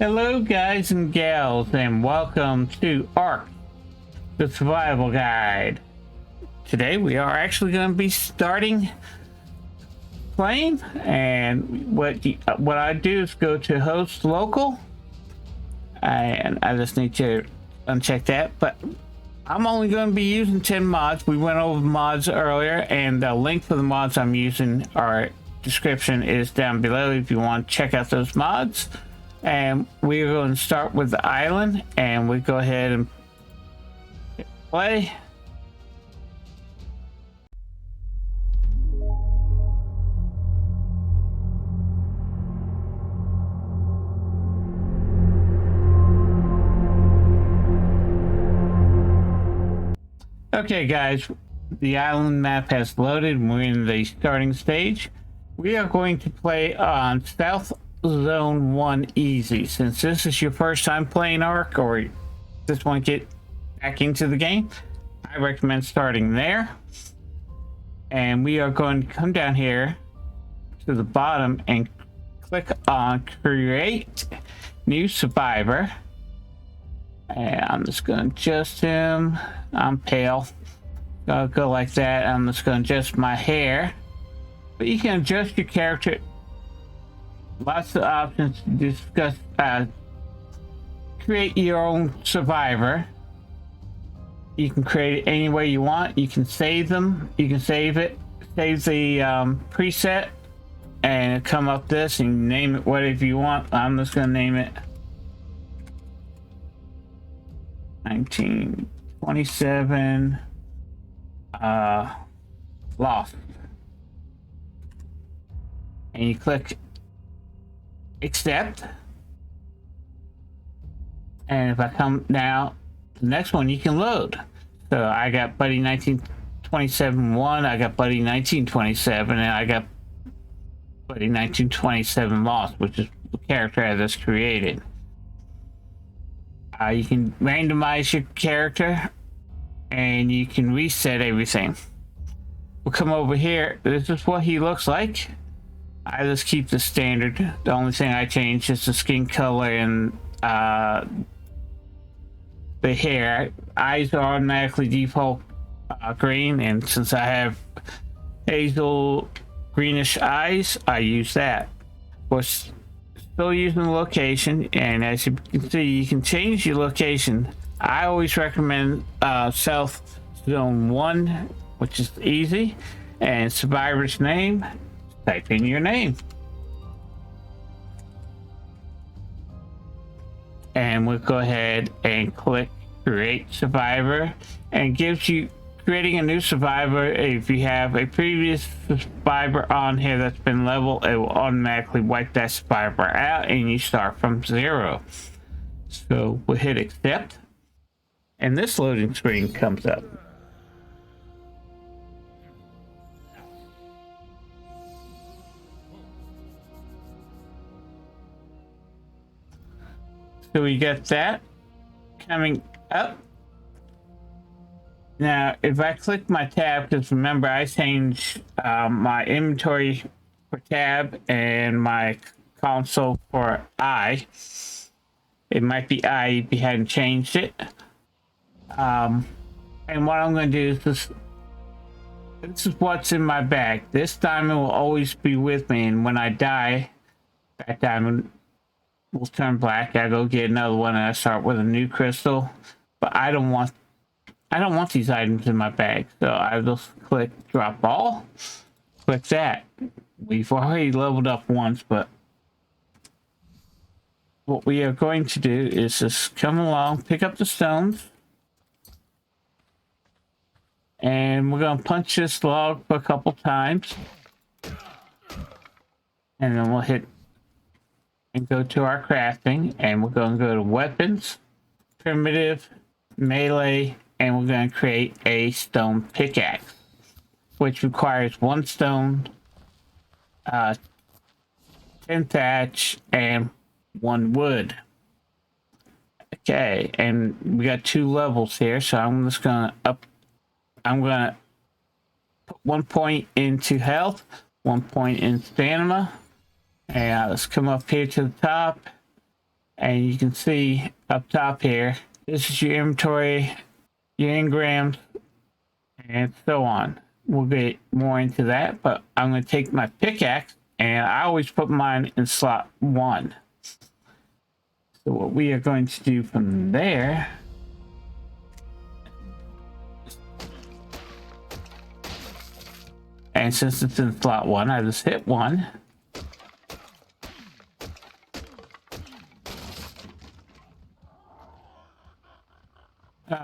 Hello guys and gals, and welcome to ARK, the survival guide. Today we are actually going to be starting playing, and what I do is go to host local, and I just need to uncheck that, but I'm only going to be using 10 mods. We went over mods earlier, and the link for the mods I'm using, our description is down below if you want to check out those mods. And we're going to start with the island, and we go ahead and hit play. Okay guys, the island map has loaded and we're in the starting stage. We are going to play on South Zone 1 easy. Since this is your first time playing ARK, or just want to get back into the game, I recommend starting there. And we are going to come down here to the bottom and click on create new survivor. And I'm just going to adjust him. I'm pale. I'll go like that. I'm just going to adjust my hair. But you can adjust your character. Lots of options to discuss. Create your own survivor. You can create it any way you want. You can save them. You can save it. Save the preset. And it'll come up this and name it whatever you want. I'm just going to name it 1927 Lost. And you click accept. And if I come now, the next one you can load. So I got Buddy 1927 1, I got Buddy 1927, and I got Buddy 1927 Lost, which is the character I just created. You can randomize your character and you can reset everything. We'll come over here. This is what he looks like. I just keep the standard. The only thing I change is the skin color and the hair. Eyes are automatically default green, and since I have hazel greenish eyes, I use that. We're still using the location, and as you can see, you can change your location. I always recommend South Zone 1, which is easy, and survivor's name. Type in your name. And we'll go ahead and click create survivor, and gives you creating a new survivor. If you have a previous survivor on here that's been leveled, it will automatically wipe that survivor out and you start from 0. So we'll hit accept, and this loading screen comes up. So we get that coming up. Now, if I click my tab, because remember I changed my inventory for tab and my console for I. It might be I if you hadn't changed it. And what I'm going to do is this is what's in my bag. This diamond will always be with me, and when I die, that diamond will turn black. I go get another one and I start with a new crystal. But I don't want these items in my bag, so I just click drop all. Click that. We've already leveled up once, but what we are going to do is just come along, pick up the stones, and we're going to punch this log for a couple times, and then we'll hit and go to our crafting, and we're going to go to weapons, primitive, melee, and we're going to create a stone pickaxe, which requires 1 stone, 10 thatch, and 1 wood. Okay, and we got 2 levels here, so I'm just going to put 1 point into health, 1 point in stamina. And let's come up here to the top And you can see up top here, this is your inventory, your engrams, and so on. We'll get more into that, but I'm going to take my pickaxe, and I always put mine in slot 1. So what we are going to do from there, and since it's in slot 1, I just hit 1.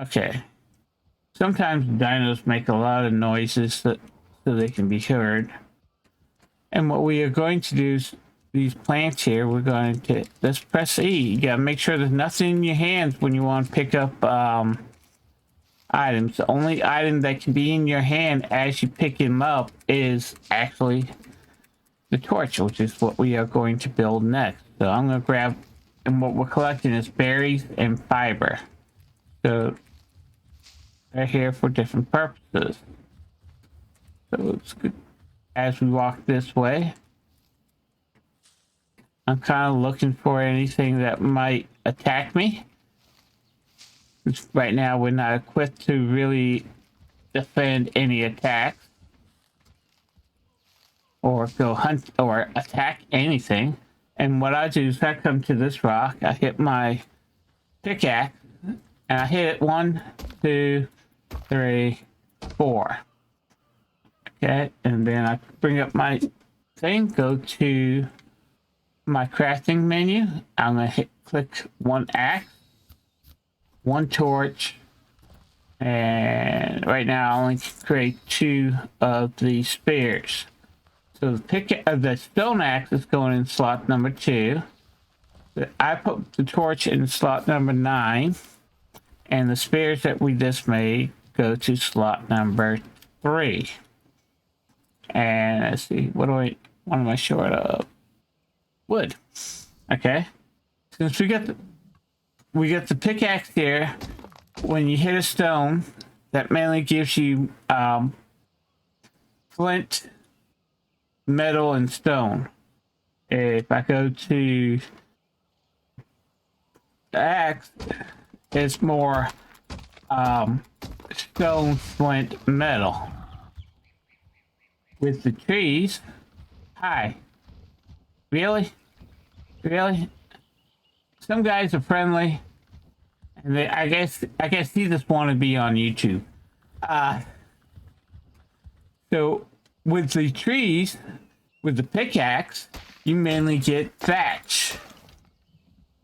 Okay. Sometimes dinos make a lot of noises so they can be heard. And what we are going to do is these plants here, we're going to just press E. You gotta make sure there's nothing in your hands when you want to pick up items. The only item that can be in your hand as you pick them up is actually the torch, which is what we are going to build next. So I'm going to grab, and what we're collecting is berries and fiber. So they're here for different purposes. So it's good. As we walk this way, I'm kind of looking for anything that might attack me. Right now we're not equipped to really defend any attacks or go hunt or attack anything. And what I do is I come to this rock, I hit my pickaxe, and I hit it 1, 2, 3, 4. Okay, and then I bring up my thing, go to my crafting menu. I'm gonna click 1 axe, 1 torch, and right now I only create 2 of the spears. So the stone axe is going in slot number 2. I put the torch in slot number 9, and the spears that we just made go to slot number 3. And let's see, what am I short of? Wood. Okay. Since we got the pickaxe here, when you hit a stone, that mainly gives you flint, metal, and stone. If I go to the axe, it's more stone, flint, metal. With the trees, hi. Really? Some guys are friendly, and I guess he just want to be on YouTube. So with the trees, with the pickaxe, you mainly get thatch.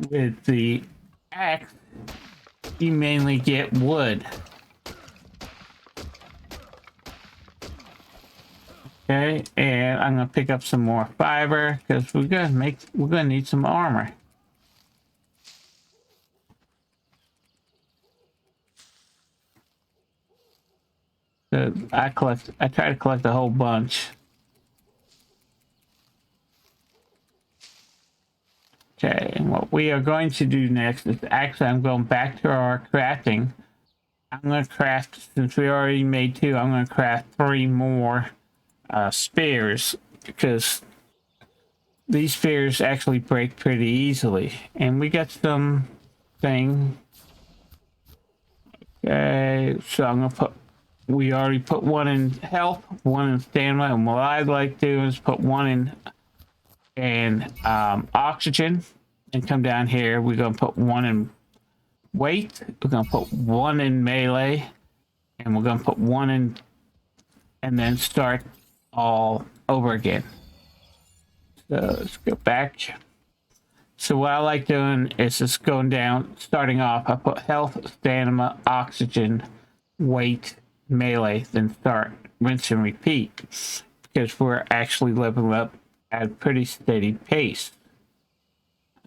With the axe, you mainly get wood. Okay, and I'm gonna pick up some more fiber because we're gonna need some armor. So I try to collect a whole bunch. Okay, and what we are going to do next is actually I'm going back to our crafting. I'm gonna craft, since we already made 2, I'm gonna craft 3 more spears, because these spears actually break pretty easily, and we got some thing. Okay, so I'm gonna we already put 1 in health, 1 in stamina, and what I'd like to do is put 1 in oxygen, and come down here. We're gonna put 1 in weight, we're gonna put 1 in melee, and we're gonna put 1 in, and then start all over again. So let's go back. So what I like doing is just going down, starting off, I put health, stamina, oxygen, weight, melee, then start, rinse and repeat, because we're actually leveling up at a pretty steady pace.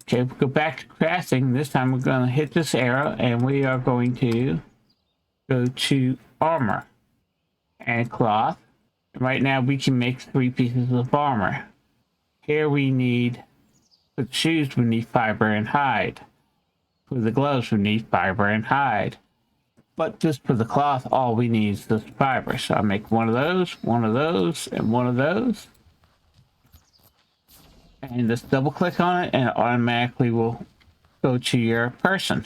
Okay, we'll go back to crafting. This time we're going to hit this arrow, and we are going to go to armor and cloth. Right now we can make 3 pieces of armor. Here we need, for the shoes we need fiber and hide. For the gloves we need fiber and hide. But just for the cloth, all we need is this fiber. So I make 1 of those, 1 of those, and 1 of those. And just double click on it and it automatically will go to your person.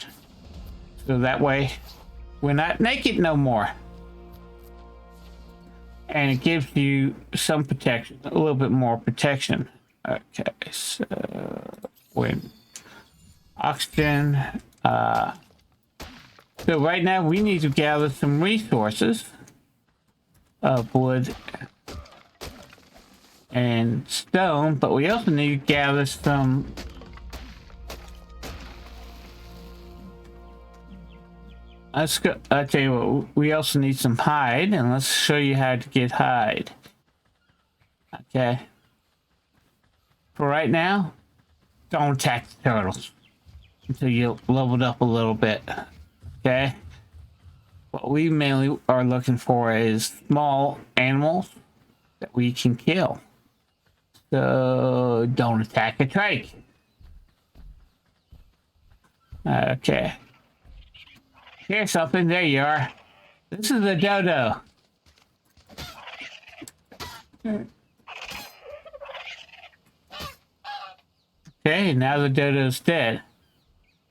So that way we're not naked no more. And it gives you some protection, a little bit more protection. Okay, so when oxygen, so right now we need to gather some resources of wood and stone, but we also need to gather some let's go. I'll tell you what, we also need some hide, and let's show you how to get hide. Okay. For right now, don't attack the turtles until you leveled up a little bit. Okay. What we mainly are looking for is small animals that we can kill. So don't attack a trike. Okay. Here's something. There you are. This is a dodo. Okay, now the dodo's dead.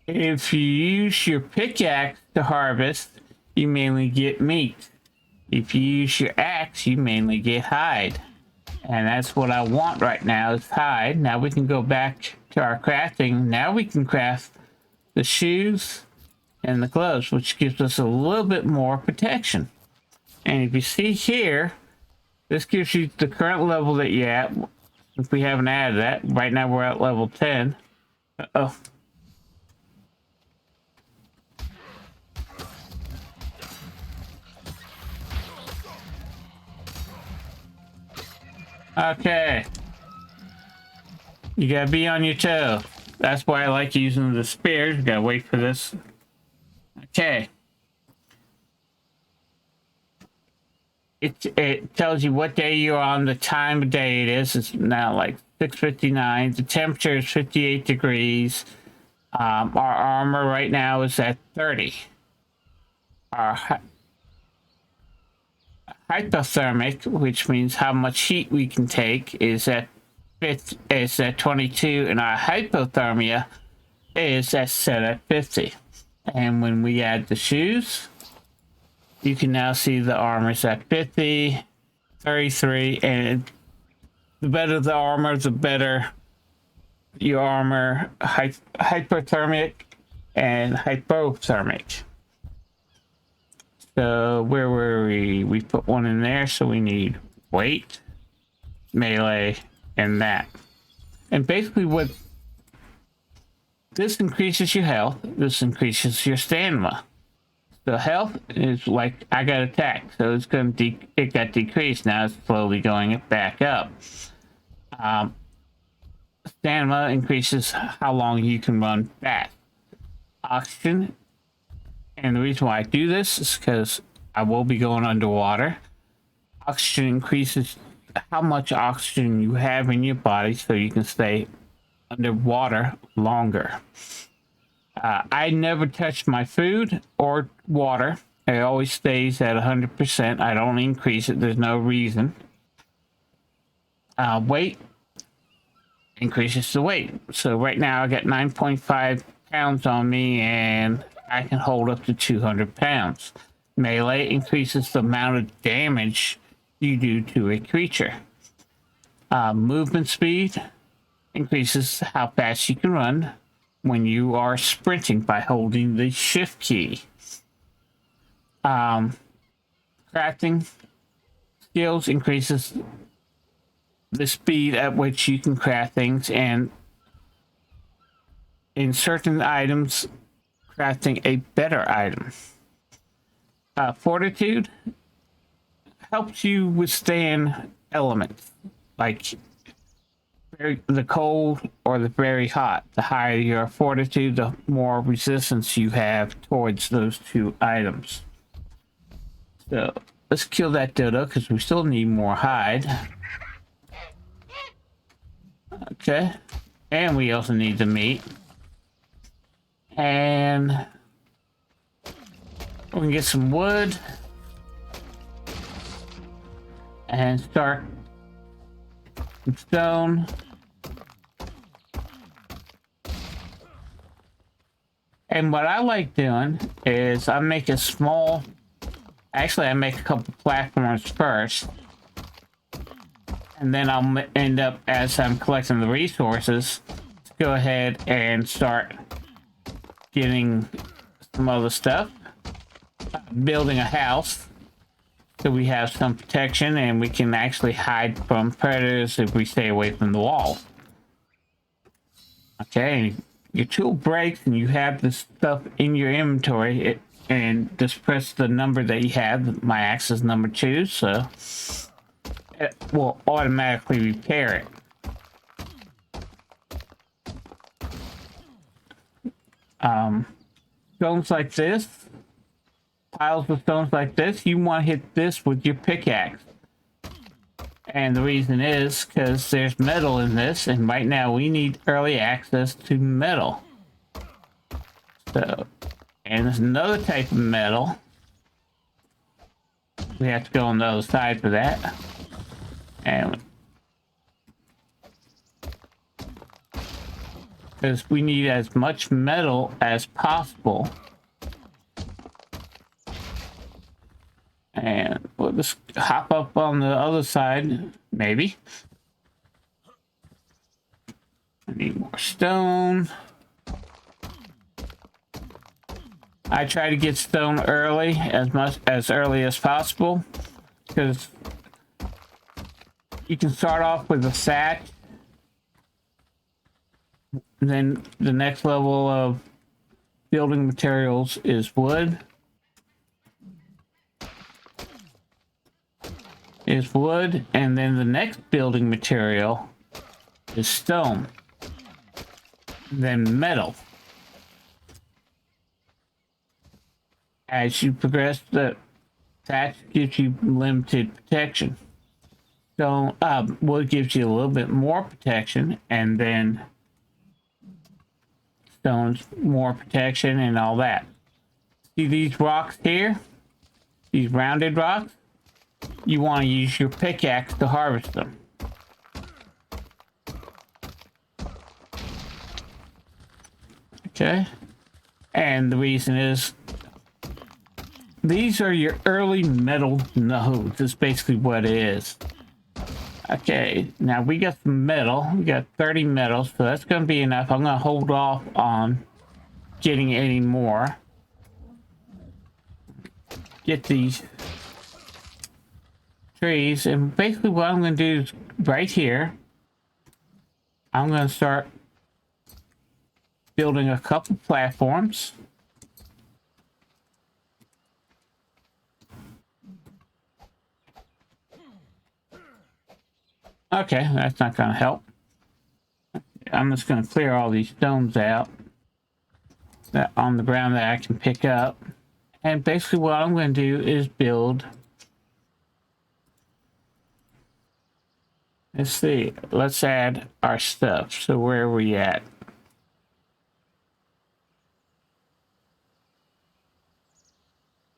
If you use your pickaxe to harvest, you mainly get meat. If you use your axe, you mainly get hide. And that's what I want right now is hide. Now we can go back to our crafting. Now we can craft the shoes and the gloves, which gives us a little bit more protection. And if you see here, this gives you the current level that you're at. If we haven't added that, right now we're at level 10. Uh-oh. Okay. You gotta be on your toe. That's why I like using the spears. You gotta wait for this. Okay. It tells you what day you're on, the time of day it is. It's now like 6:59. The temperature is 58 degrees. Our armor right now is at 30. Our hypothermic, which means how much heat we can take, is at 22, and our hypothermia is set at 50. And when we add the shoes, you can now see the armor's at 50, 33, and the better the armor, the better your armor, hypothermic and hypothermic. So where were we? We put one in there, so we need weight, melee, and that. And basically what this increases your health, this increases your stamina. So health is like I got attacked, so it's going to it got decreased. Now it's slowly going back up. Stamina increases how long you can run fast. Oxygen, and the reason why I do this is because I will be going underwater. Oxygen increases how much oxygen you have in your body, so you can stay underwater longer. I never touch my food or water. It always stays at 100%. I don't increase it. There's no reason. Weight increases the weight. So right now I got 9.5 pounds on me, and I can hold up to 200 pounds. Melee increases the amount of damage you do to a creature. Movement speed increases how fast you can run when you are sprinting by holding the shift key. Crafting skills increases the speed at which you can craft things, and in certain items, crafting a better item. Fortitude helps you withstand elements like the cold or the very hot. The higher your fortitude, the more resistance you have towards those two items. So let's kill that dodo because we still need more hide. Okay, and we also need the meat, and we can get some wood and start some stone. And what I like doing is I make a small, actually I make a couple platforms first. And then I'll end up, as I'm collecting the resources, to go ahead and start getting some other stuff. Building a house so we have some protection and we can actually hide from predators if we stay away from the wall. Okay, your tool breaks and you have this stuff in your inventory, and just press the number that you have. My axe is number 2, so it will automatically repair it. Stones like this, piles of stones like this, you want to hit this with your pickaxe. And the reason is because there's metal in this, and right now we need early access to metal. So, and there's another type of metal. We have to go on the other side for that. And because we need as much metal as possible. And we'll just hop up on the other side, maybe. I need more stone. I try to get stone early, as early as possible, because you can start off with a thatch. And then the next level of building materials is wood. And then the next building material is stone. Then metal. As you progress, the thatch gives you limited protection. So wood gives you a little bit more protection, and then stones more protection and all that. See these rocks here? These rounded rocks? You want to use your pickaxe to harvest them. Okay. And the reason is, these are your early metal nodes. That's basically what it is. Okay, now we got some metal. We got 30 metal, so that's going to be enough. I'm going to hold off on getting any more. Get these trees, and basically what I'm going to do is right here, I'm going to start building a couple platforms. Okay, that's not going to help. I'm just going to clear all these stones out that on the ground that I can pick up. And basically what I'm going to do is build. Let's see. Let's add our stuff. So where are we at?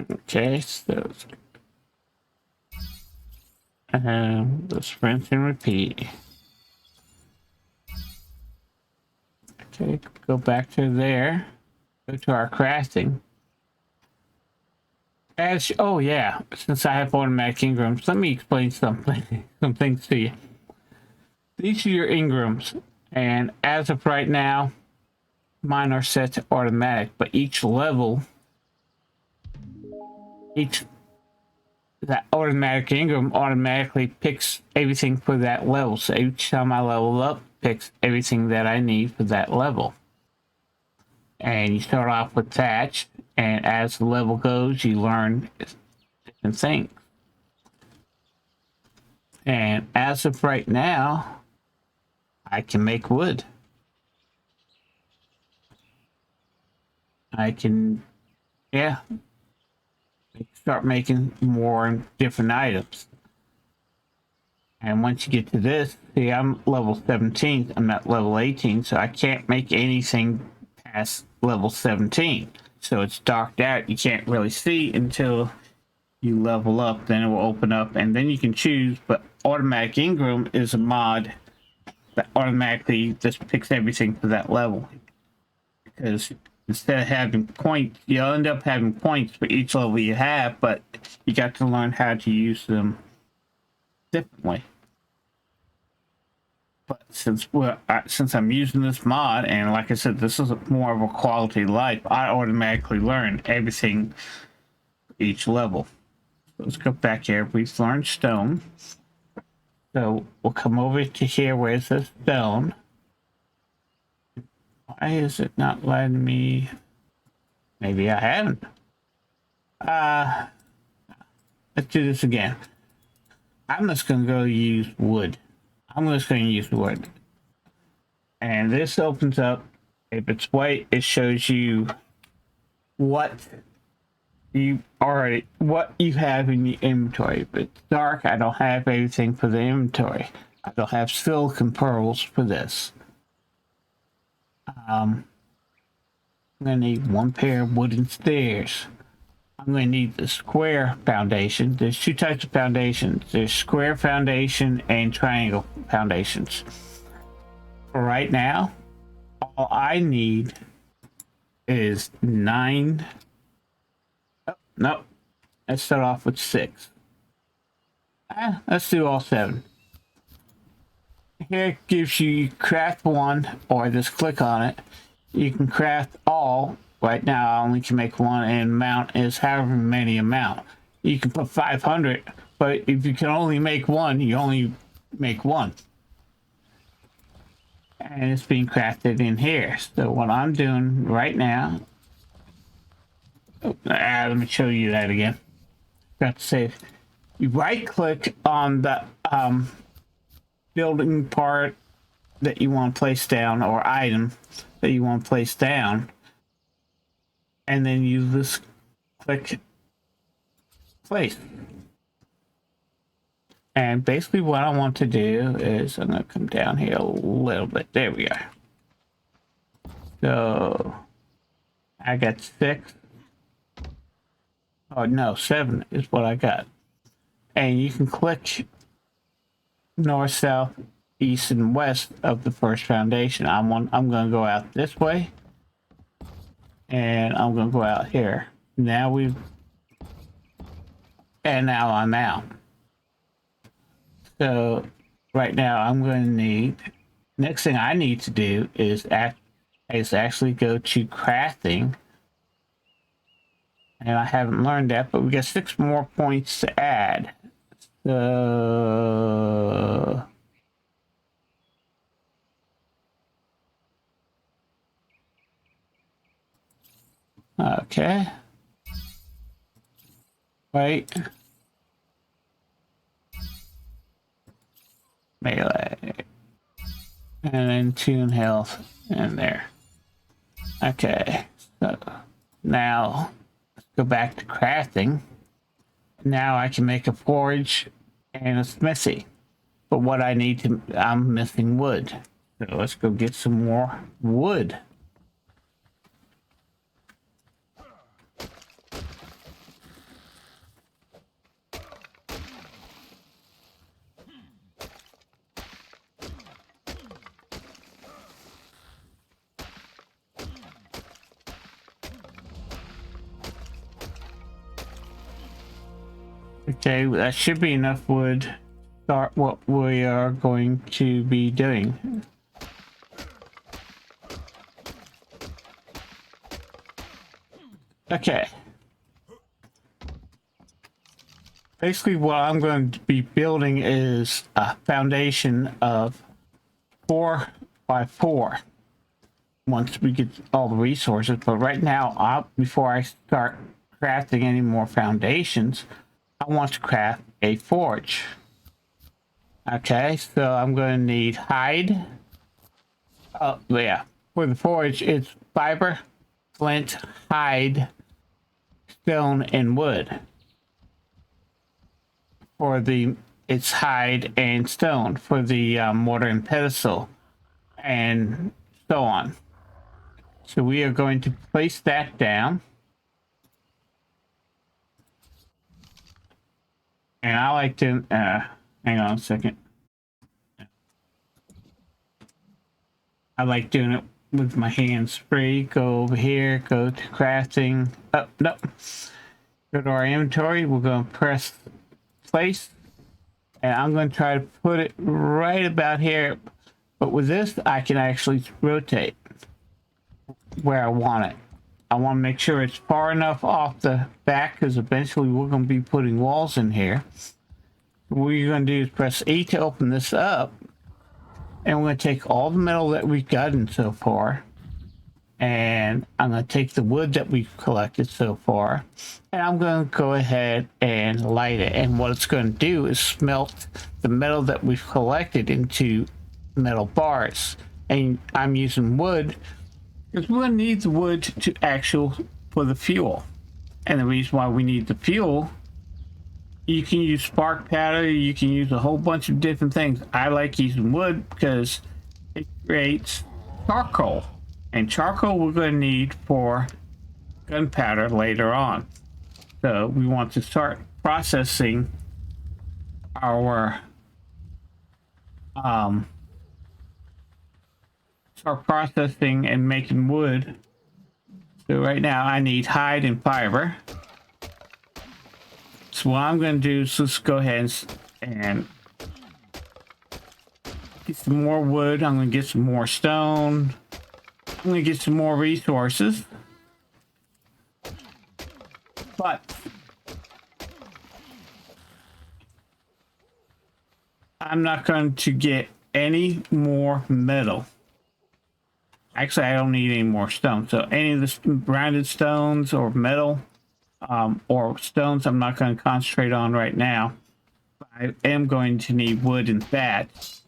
Okay, so let's rinse and repeat. Okay, go back to there. Go to our crafting. Oh yeah, since I have automatic ingrams, let me explain some things to you. These are your ingrams, and as of right now, mine are set to automatic, but each level, that automatic ingram automatically picks everything for that level. So each time I level up, picks everything that I need for that level. And you start off with thatch, and as the level goes, you learn different things. And as of right now, I can make wood. I can, yeah, start making more different items. And once you get to this, see, I'm level 17, I'm not level 18, so I can't make anything past level 17. So it's darked out, you can't really see until you level up, then it will open up, and then you can choose. But automatic ingram is a mod that automatically just picks everything for that level, because Instead of having points, you'll end up having points for each level you have, but you got to learn how to use them differently. But since I'm using this mod, and like I said, this is more of a quality life, I automatically learn everything for each level. So let's go back here. We've learned stone. So we'll come over to here where it says stone. Why is it not letting me? Maybe I haven't. Let's do this again. I'm just gonna go use wood. I'm just gonna use wood. And this opens up. If it's white, it shows you what you have in the inventory. If it's dark, I don't have everything for the inventory. I don't have silicon pearls for this. I'm gonna need one pair of wooden stairs. I'm gonna need the square foundation. There's two types of foundations. There's square foundation and triangle foundations. For right now, all I need is 9. Oh, no, let's start off with 6. Let's do all 7. Here it gives you craft 1, or just click on it. You can craft all. Right now I only can make 1, and amount is however many amount. You can put 500, but if you can only make 1, you only make 1. And it's being crafted in here. So what I'm doing right now, let me show you that again. Got to save. You right click on the building part that you want to place down, or item that you want to place down, and then you just click place. And basically what I want to do is I'm going to come down here a little bit. There we are. So I got 6. Oh no, 7 is what I got. And you can click north, south, east, and west of the first foundation. I'm going to go out this way, and I'm going to go out here. Now I'm out. So right now I'm going to need. Next thing I need to do is actually go to crafting, and I haven't learned that, but we got 6 more points to add. So okay, wait, melee, and then tune health in there. Okay, so now let's go back to crafting. Now I can make a forge and a smithy, but what I need to, I'm missing wood. So let's go get some more wood. Okay, that should be enough wood to start what we are going to be doing. Okay. Basically what I'm going to be building is a foundation of 4 by 4 once we get all the resources. But right now, before I start crafting any more foundations, I want to craft a forge. Okay, so I'm going to need hide. Oh, yeah. For the forge, it's fiber, flint, hide, stone, and wood. For it's hide and stone. For the mortar and pestle, and so on. So we are going to place that down. And I like to, hang on a second. I like doing it with my hands free. Go over here, go to crafting. Oh, no. Go to our inventory. We're going to press place. And I'm going to try to put it right about here. But with this, I can actually rotate where I want it. I want to make sure it's far enough off the back because eventually we're going to be putting walls in here. What you're going to do is press E to open this up. And we're going to take all the metal that we've gotten so far. And I'm going to take the wood that we've collected so far. And I'm going to go ahead and light it. And what it's going to do is smelt the metal that we've collected into metal bars. And I'm using wood because we're going to need the wood for the fuel. And the reason why we need the fuel, you can use spark powder, you can use a whole bunch of different things. I like using wood because it creates charcoal. And charcoal we're going to need for gunpowder later on. So we want to start processing our and making wood. So right now I need hide and fiber. So what I'm going to do is just go ahead and get some more wood. I'm going to get some more stone. I'm going to get some more resources. But I'm not going to get any more metal. Actually, I don't need any more stone. So any of the rounded stones or metal or stones, I'm not going to concentrate on right now. I am going to need wood and thatch.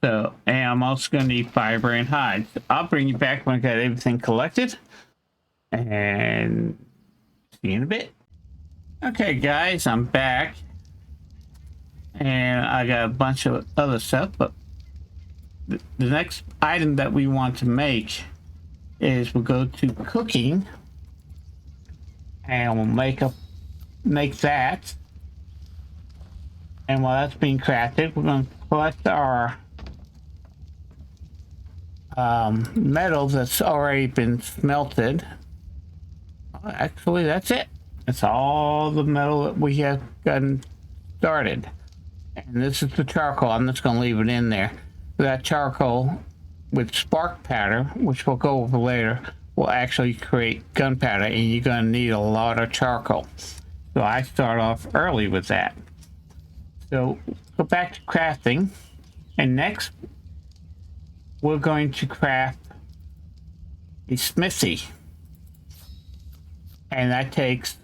So, and I'm also going to need fiber and hide. So I'll bring you back when I got everything collected. And see you in a bit. Okay, guys, I'm back. And I got a bunch of other stuff, but the next item that we want to make is we'll go to cooking. And we'll make that. And while that's being crafted, we're going to collect our metal that's already been smelted. Actually, that's it. That's all the metal that we have gotten started. And this is the charcoal. I'm just going to leave it in there. That charcoal with spark powder, which we'll go over later, will actually create gunpowder, and you're going to need a lot of charcoal. So I start off early with that. So go back to crafting, and next we're going to craft a smithy. And that takes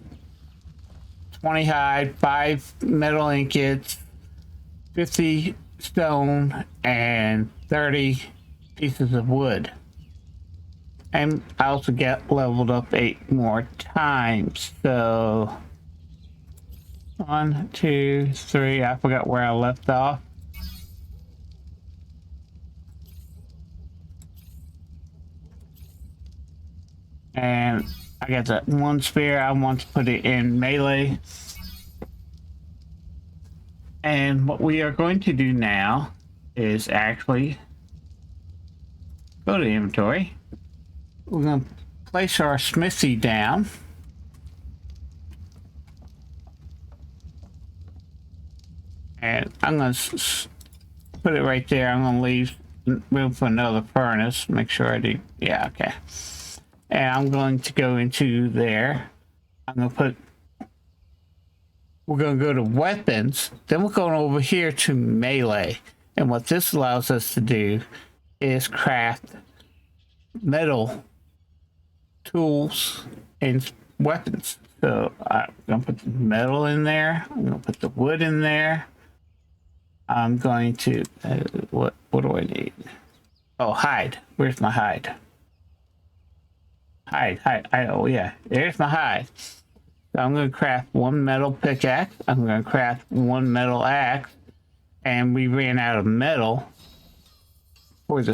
20 hide, 5 metal ingots, 50 stone, and 30 pieces of wood. And I also get leveled up 8 more times. So 1, 2, 3, I forgot where I left off. And I got that one spear. I want to put it in melee. And what we are going to do now is actually go to inventory. We're going to place our smithy down. And I'm going to put it right there. I'm going to leave room for another furnace. Make sure I do. Yeah, okay. And I'm going to go into there. We're going to go to weapons. Then we're going over here to melee. And what this allows us to do is craft metal tools and weapons. So I'm going to put the metal in there. I'm going to put the wood in there. I'm going to, what do I need? Oh, hide. Where's my hide? Hide. Oh, yeah. There's my hide. So I'm going to craft 1 metal pickaxe. I'm going to craft 1 metal axe. And we ran out of metal for the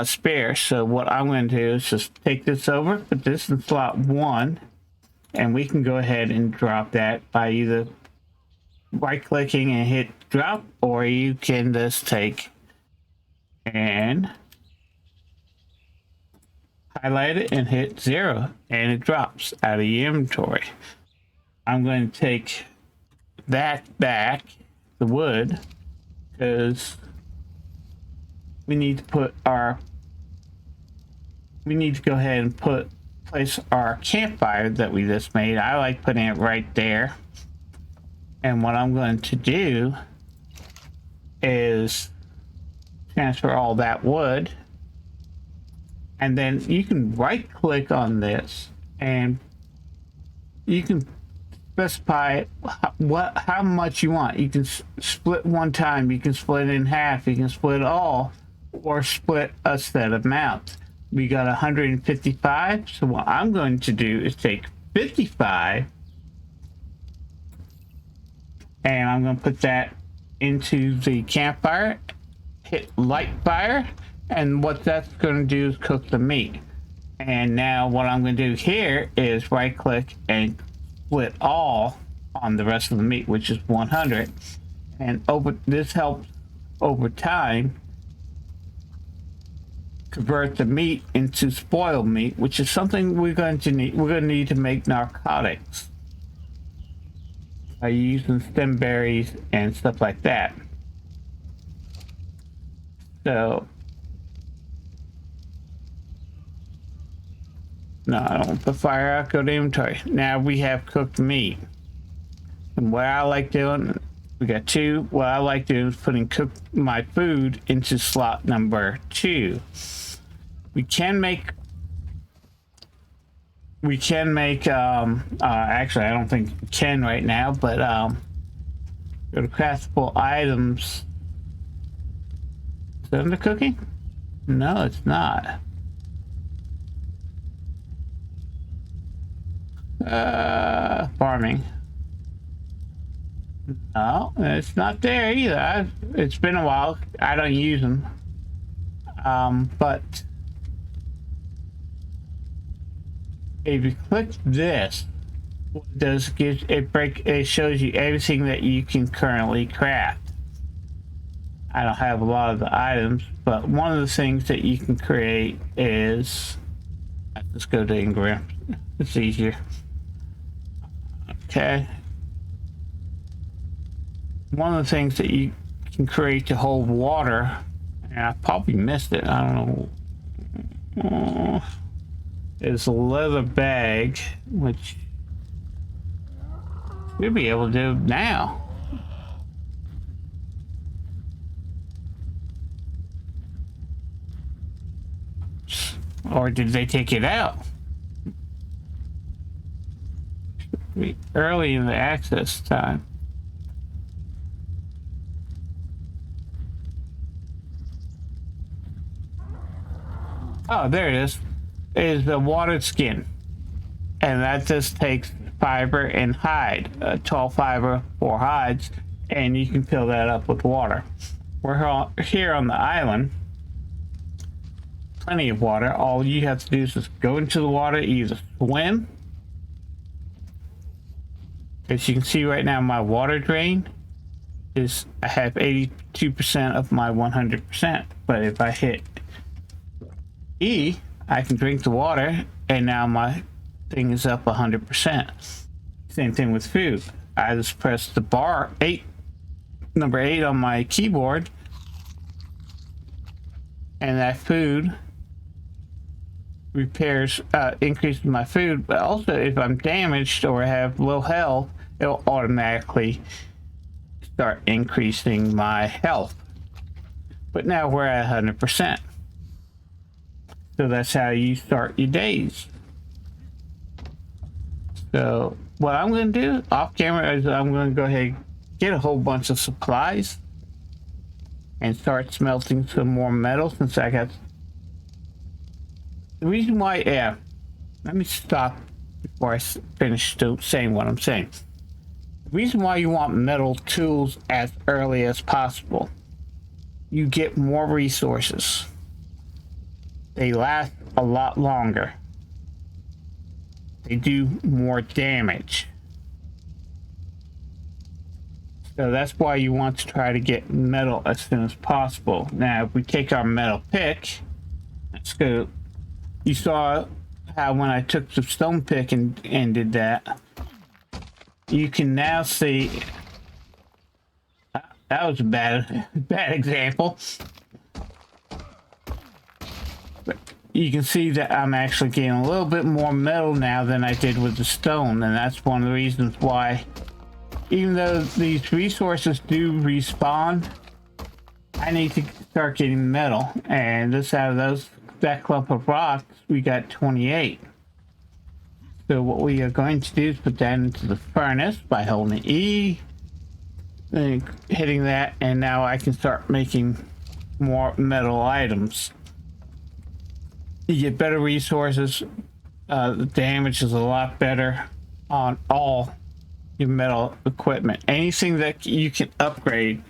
spare. So what I'm going to do is just take this over, put this in slot 1. And we can go ahead and drop that by either right clicking and hit drop, or you can just take and highlight it and hit 0 and it drops out of your inventory. I'm going to take that back, the wood, because we need to go ahead and place our campfire that we just made. I like putting it right there. And what I'm going to do is transfer all that wood, and then you can right click on this and you can specify how much you want. You can split one time, you can split it in half, you can split all, or split a set amount. We got 155, so what I'm going to do is take 55 and I'm going to put that into the campfire, hit light fire, and what that's going to do is cook the meat. And now what I'm going to do here is right click and split all on the rest of the meat, which is 100. And this helps over time convert the meat into spoiled meat, which is something we're going to need to make narcotics by using stem berries and stuff like that. So no, I don't want to put fire out, go to inventory. Now we have cooked meat. And what I like doing, we got 2. What I like doing is putting my food into slot number 2. We can make actually I don't think we can right now, but go to craftable items. Is that under cooking? No, it's not. Farming. No, it's not there either. It's been a while. I don't use them. But if you click this, what it does gives it shows you everything that you can currently craft. I don't have a lot of the items, but one of the things that you can create is, let's go to Ingram. It's easier. Okay. One of the things that you can create to hold water, and I probably missed it, I don't know, is a leather bag, which we'll be able to do now. Or did they take it out? Early in the access time. Oh, there it is. It is the watered skin. And that just takes fiber and hide. 12 fiber, 4 hides, and you can fill that up with water. We're here on the island. Plenty of water. All you have to do is just go into the water, either swim. As you can see right now, my water drain is, I have 82% of my 100%. But if I hit E, I can drink the water, and now my thing is up 100%. Same thing with food. I just press the number 8 on my keyboard, and that food increases my food. But also, if I'm damaged or have low health, it'll automatically start increasing my health. But now we're at 100%. So that's how you start your days. So what I'm going to do off camera is I'm going to go ahead and get a whole bunch of supplies and start smelting some more metal, since I got the reason why. Yeah, let me stop before I finish saying what I'm saying. The reason why you want metal tools as early as possible, you get more resources. They last a lot longer. They do more damage. So that's why you want to try to get metal as soon as possible. Now, if we take our metal pick, let's go. You saw how when I took the stone pick and did that, you can now see. That was a bad example. But you can see that I'm actually getting a little bit more metal now than I did with the stone, and that's one of the reasons why, even though these resources do respawn, I need to start getting metal. And this out of that clump of rocks, we got 28. So what we are going to do is put that into the furnace by holding E, then hitting that, and now I can start making more metal items. You get better resources. The damage is a lot better on all your metal equipment. Anything that you can upgrade,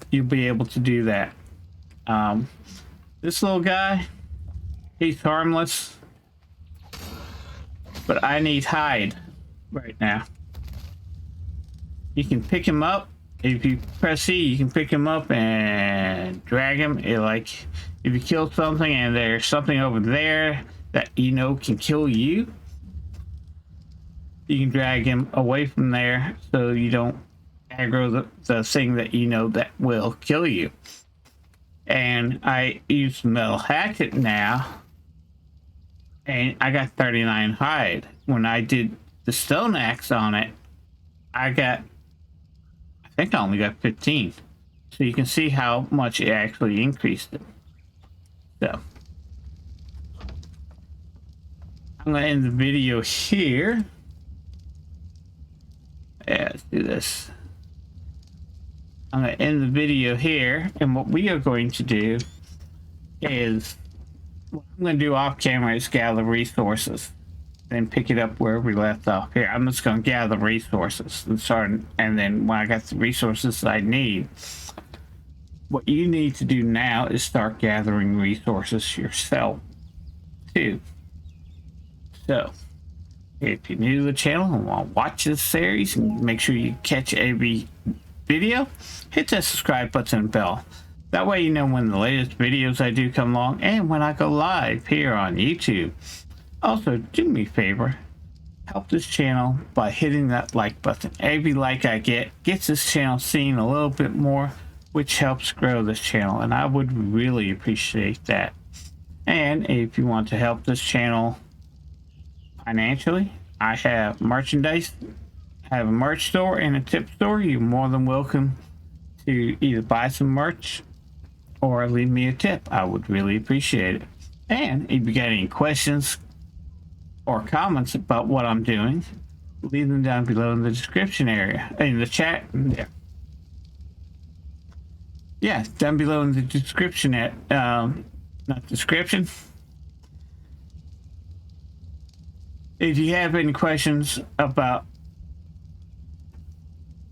you'll be able to do that. This little guy, he's harmless, but I need hide right now. You can pick him up. If you press C, you can pick him up and drag him. If you kill something and there's something over there that you know can kill you, you can drag him away from there so you don't aggro the thing that you know that will kill you. And I use metal hatchet now, and I got 39 hide. When I did the stone axe on it, I think I only got 15. So you can see how much it actually increased it. So I'm going to end the video here. Yeah, let's do this. I'm going to end the video here, and what we are going to do is, what I'm going to do off camera is gather resources, then pick it up where we left off. Here, I'm just going to gather resources and then when I got the resources I need, what you need to do now is start gathering resources yourself too. So if you're new to the channel and want to watch this series and make sure you catch every video, hit that subscribe button and bell. That way you know when the latest videos I do come along and when I go live here on YouTube. Also, do me a favor, help this channel by hitting that like button. Every like I get gets this channel seen a little bit more, which helps grow this channel, and I would really appreciate that. And if you want to help this channel financially, I have merchandise. I have a merch store and a tip store. You're more than welcome to either buy some merch or leave me a tip. I would really appreciate it. And if you got any questions or comments about what I'm doing, leave them down below in the description area, in the chat there. Yeah, down below in the description not description. If you have any questions about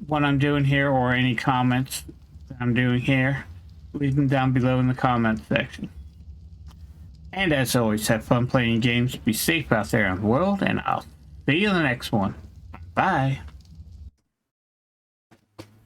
what I'm doing here or any comments that I'm doing here, leave them down below in the comments section. And as always, have fun playing games, be safe out there in the world, and I'll see you in the next one. Bye.